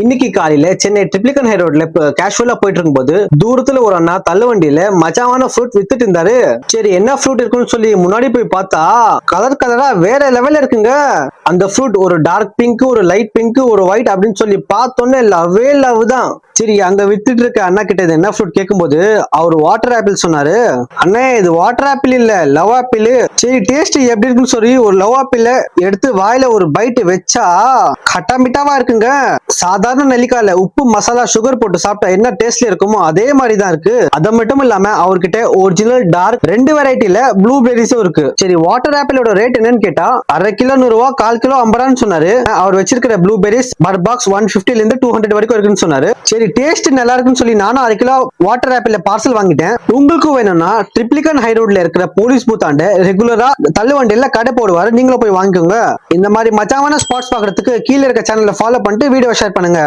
இன்னைக்கு காலையில சென்னை ட்ரிப்ளிகன் ஹை ரோட்ல கேஷுவலா போயிட்டு இருக்கும்போது தூரத்துல ஒரு அண்ணா தள்ளு வண்டியில மச்சாவான ஃப்ரூட் வித்துட்டு இருந்தாரு. சரி என்ன ஃப்ரூட் இருக்குன்னு சொல்லி முன்னாடி போய் பார்த்தா கலர் கலரா வேற லெவல்ல இருக்குங்க. அந்த ஃப்ரூட் ஒரு டார்க் பிங்க், ஒரு லைட் பிங்க், ஒரு ஒயிட் அப்படின்னு சொல்லி பார்த்தோன்னே லவ்வே லவ் தான். சரி அங்க வித்துட்டு இருக்க அண்ணா கிட்ட இது என்ன ஃப்ரூட் கேட்கும்போது அவர் வாட்டர் ஆப்பிள் சொன்னாரு. அண்ணே இது வாட்டர் ஆப்பிள் இல்ல, லவ் ஆப்பிள். சரி டேஸ்ட் எப்படி இருக்குன்னு சொல்லி ஒரு லவ் ஆப்பிள் எடுத்து வாயில ஒரு பைட் வச்சா கட்டாமிட்டாவா இருக்குங்க. சாதாரண நெல்லிக்காயில உப்பு மசாலா சுகர் போட்டு சாப்பிட்டா என்ன டேஸ்ட்ல இருக்குமோ அதே மாதிரி தான் இருக்கு. அது மட்டும் இல்லாம அவர்கிட்ட ஒரிஜினல் டார்க் ரெண்டு வெரைட்டில ப்ளூபெரிஸும் இருக்கு. சரி வாட்டர் ஆப்பிளோட ரேட் என்னன்னு கேட்டா அரை கிலோ 100 ரூபா, 1/4 கிலோ 50 ரூபான்னு சொன்னாரு. அவர் வச்சிருக்கிற ப்ளூபெரிஸ் பர் பாக்ஸ் 150 இருந்து 200 வரைக்கும் இருக்குன்னு சொன்னாரு. சரி டேஸ்ட் நல்லா இருக்குன்னு சொல்லி நானும் அரை கிலோ வாட்டர் ஆப்பிள் பார்சல் வாங்கிட்டேன். உங்களுக்கும் வேணும்னா ட்ரிப்ளிகன் ஹை ரோட்ல இருக்கிற போலீஸ் பூத்தாண்ட ரெகுலரா தள்ளுவண்டியில கடை போடுவாரு, நீங்களும் போய் வாங்கிக்கோங்க. இந்த மாதிரி மச்சாவான ஸ்பாட்ஸ் பாக்குறதுக்கு கீழே இருக்க சேனல்ல ஃபாலோ பண்ணிட்டு வீடியோ ஷேர் பண்ணுங்க.